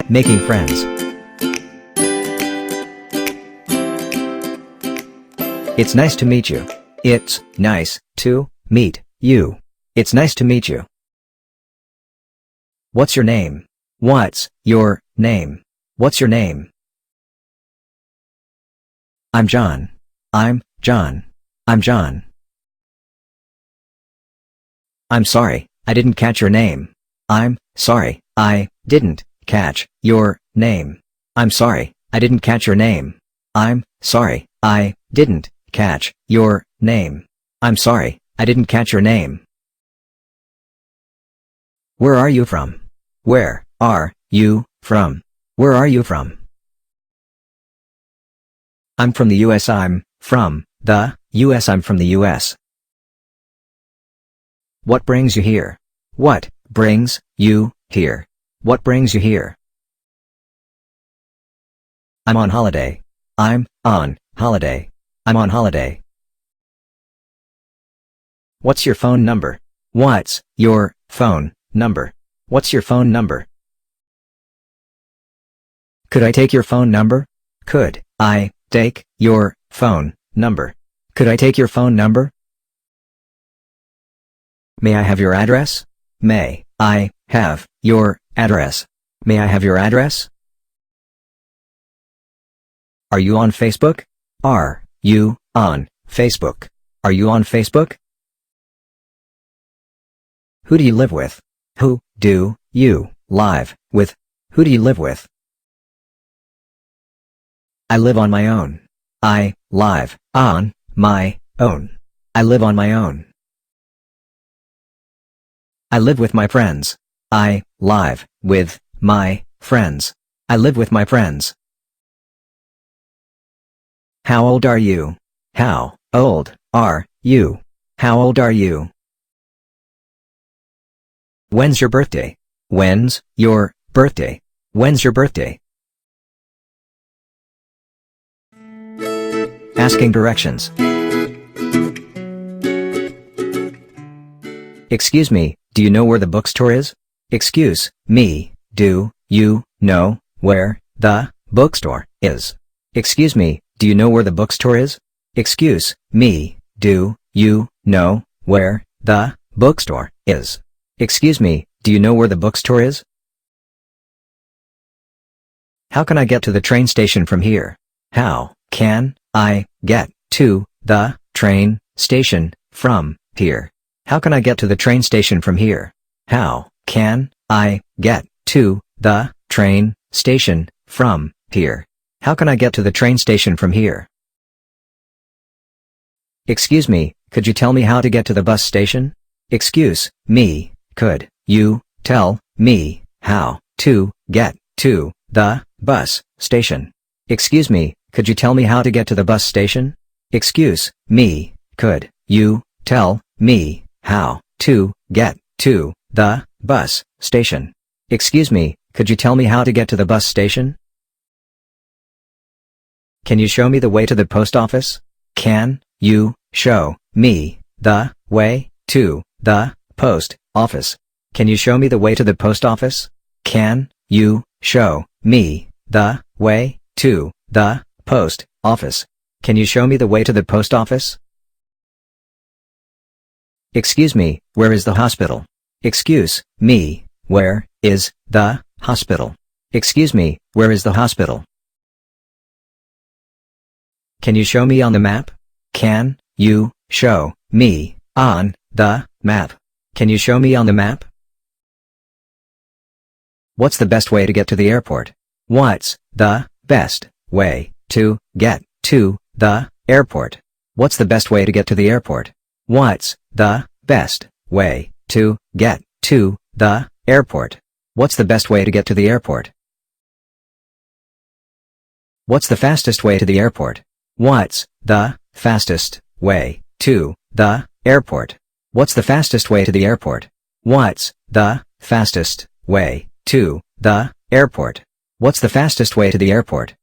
Making friends. It's nice to meet you. It's nice to meet you. It's nice to meet you. What's your name? What's your name? What's your name? I'm John. I'm John. I'm John. I'm sorry, I didn't catch your name. I'm sorry, I didn't catch your name. I'm sorry, I didn't catch your name. I'm sorry, I didn't catch your name. I'm sorry, I didn't catch your name. Where are you from? Where are you from? Where are you from? I'm from the US. I'm from the US. I'm from the US. What brings you here? What brings you here? What brings you here? I'm on holiday. I'm on holiday. I'm on holiday. What's your phone number? What's your phone number? What's your phone number? Could I take your phone number? Could I take your phone number? Could I take your phone number? May I have your address? May I have your address? May I have your address? Are you on Facebook? Are you on Facebook? Are you on Facebook? Who do you live with? Who do you live with? Who do you live with? I live on my own. I live on my own. I live on my own. I live with my friends. I live with my friends. I live with my friends. How old are you? How old are you? How old are you? When's your birthday? When's your birthday? When's your birthday? Asking directions. Excuse me, do you know where the bookstore is? Excuse me, do you know where the bookstore is? Excuse me, do you know where the bookstore is? Excuse me, do you know where the bookstore is? Excuse me, do you know where the bookstore is? How can I get to the train station from here? How can I get to the train station from here? How can I get to the train station from here? How can I get to the train station from here? How can I get to the train station from here? Excuse me, could you tell me how to get to the bus station? Excuse me, could you tell me how to get to the bus station? Excuse me, could you tell me how to get to the bus station? Excuse me, could you tell me how to get to the bus station? Excuse me, could you tell me how to get to the bus station? Can you show me the way to the post office? Can you show me the way to the post office? Can you show me the way to the post office? Can you show me the way to the post office? Can you show me the way to the post office? Excuse me, where is the hospital? Excuse me, where is the hospital? Excuse me, where is the hospital? Can you show me on the map? Can you show me on the map? Can you show me on the map? What's the best way to get to the airport? What's the best way to get to the airport? What's the best way to get to the airport? What's the best way to get to the airport? What's the best way to get to the airport? What's the fastest way to the airport? What's the fastest way to the airport? What's the fastest way to the airport? What's the fastest way to the airport? What's the fastest way to the airport?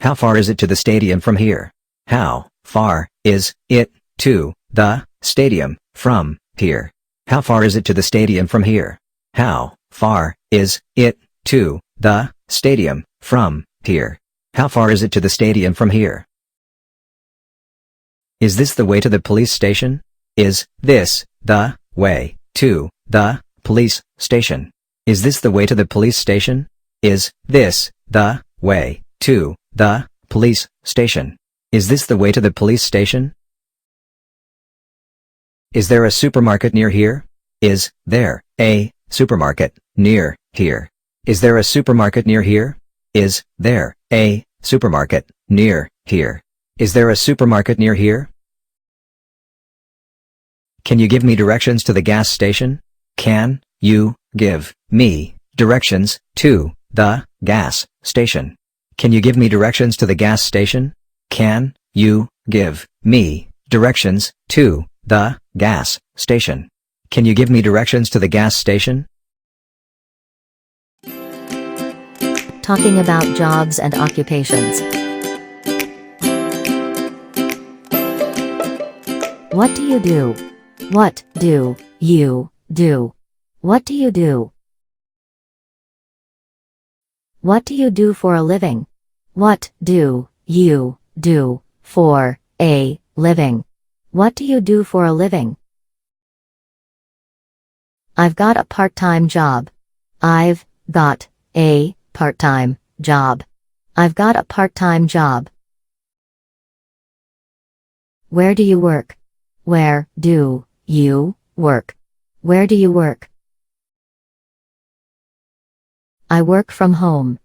How far is it to the stadium from here? How far is it to the stadium from here? How far is it to the stadium from here? How far is it to the stadium from here? How far is it to the stadium from here? Is this the way to the police station? Is this the way to the police station? Is this the way to the police station? Is this the way to the police station? Is this the way to the police station? Is there a supermarket near here? Is there a supermarket near here? Is there a supermarket near here? Is there a supermarket near here? Is there a supermarket near here? Can you give me directions to the gas station? Can you give me directions to the gas station? Can you give me directions to the gas station? Can you give me directions to the gas station? Can you give me directions to the gas station? Talking about jobs and occupations. What do you do? What do you do? What do you do? What do you do for a living? What do you do for a living? What do you do for a living? I've got a part-time job. I've got a part-time job. I've got a part-time job. Where do you work? Where do you work? Where do you work? I work from home.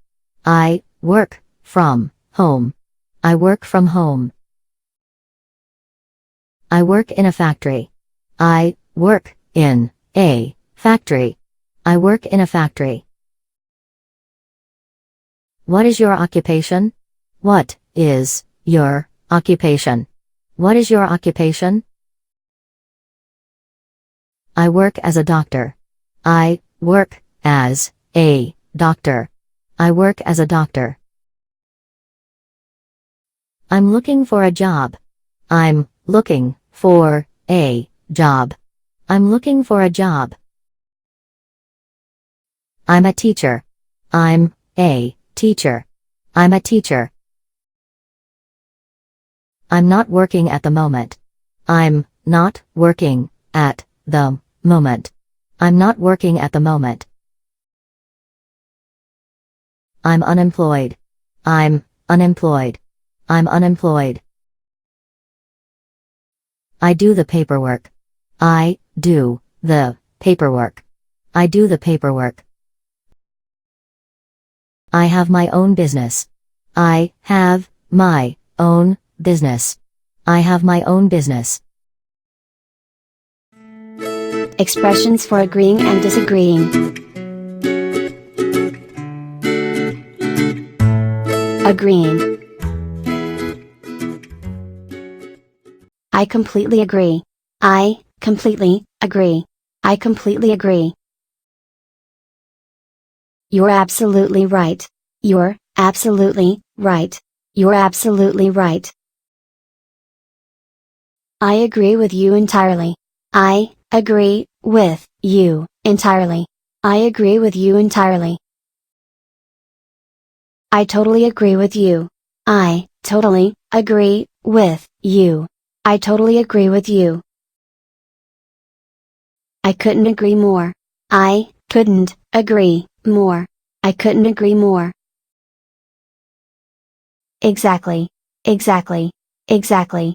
I work from home. I work from home. I work in a factory. I work in a factory. I work in a factory. What is your occupation? What is your occupation? What is your occupation? I work as a doctor. I work as a doctor. I work as a doctor. I'm looking for a job. I'm looking for a job. I'm looking for a job. I'm a teacher. I'm a teacher. I'm a teacher. I'm not working at the moment. I'm not working at the moment. I'm not working at the moment. I'm unemployed. I'm unemployed. I'm unemployed. I do the paperwork. I do the paperwork. I do the paperwork. I have my own business. I have my own business. I have my own business. Expressions for agreeing and disagreeing. Agreeing. I completely agree. I completely agree. I completely agree. You're absolutely right. You're absolutely right. You're absolutely right. I agree with you entirely. I agree with you entirely. I agree with you entirely. I totally agree with you. I totally agree with you. I totally agree with you. I couldn't agree more. I couldn't agree more. I couldn't agree more. Exactly. Exactly. Exactly.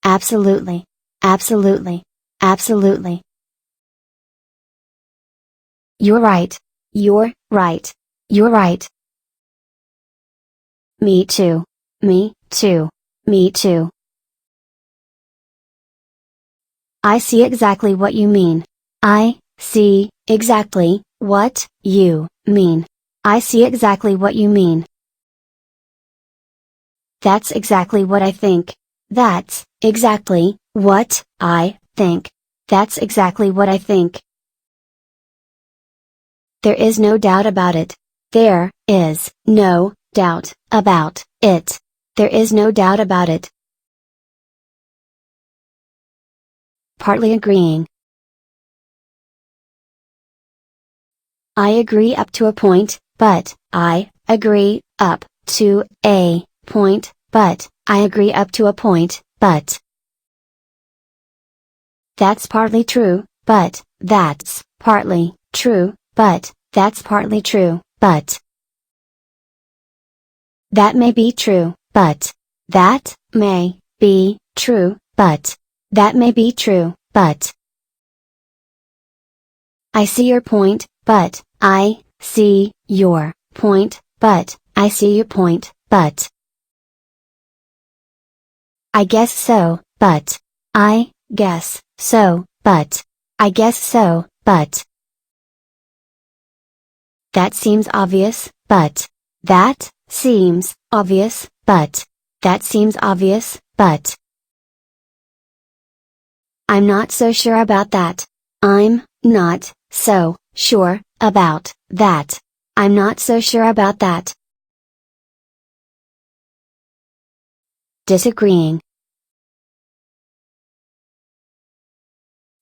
Absolutely. Absolutely. Absolutely. You're right. You're right. You're right. Me too. Me too. Me too. I see exactly what you mean. I see exactly what you mean. I see exactly what you mean. That's exactly what I think. That's exactly what I think. That's exactly what I think. There is no doubt about it. There is no doubt about it. There is no doubt about it. Partly agreeing. I agree up to a point, but I agree up to a point, but I agree up to a point, but. That's partly true, but that's partly true, but that's partly true, but. That may be true, but. That may be true, but. That may be true, but. I see your point, but I see your point, but I see your point, but. I guess so, but. I guess so, but. I guess so, but. That seems obvious, but. That seems obvious, but. That seems obvious, but. I'm not so sure about that. I'm not so sure about that. I'm not so sure about that. Disagreeing.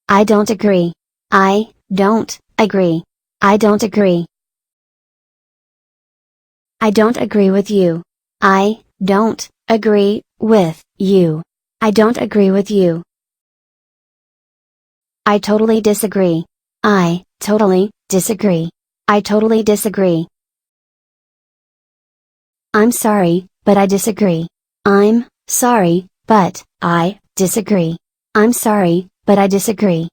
I don't agree. I don't agree. I don't agree. I don't agree with you. I don't agree with you. I don't agree with you. I totally disagree. I totally disagree. I totally disagree. I'm sorry, but I disagree. I'm sorry, but I disagree. I'm sorry, but I disagree.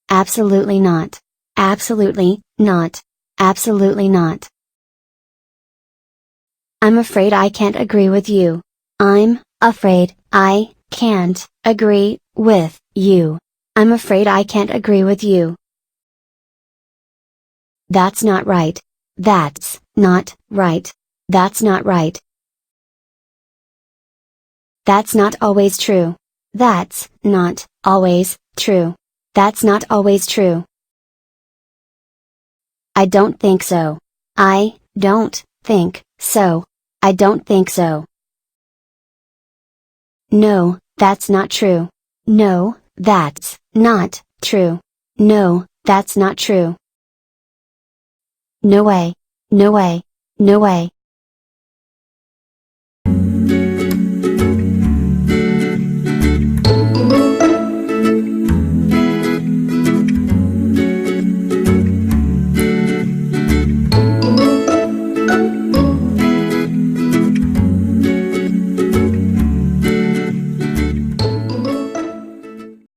Absolutely not. Absolutely not. Absolutely not. I'm afraid I can't agree with you. I'm afraid I can't agree with you. I'm afraid I can't agree with you. That's not right. That's not right. That's not right. That's not always true. That's not always true. That's not always true. I don't think so. I don't think so. I don't think so. No, that's not true. No, that's not true. No, that's not true. No way. No way. No way.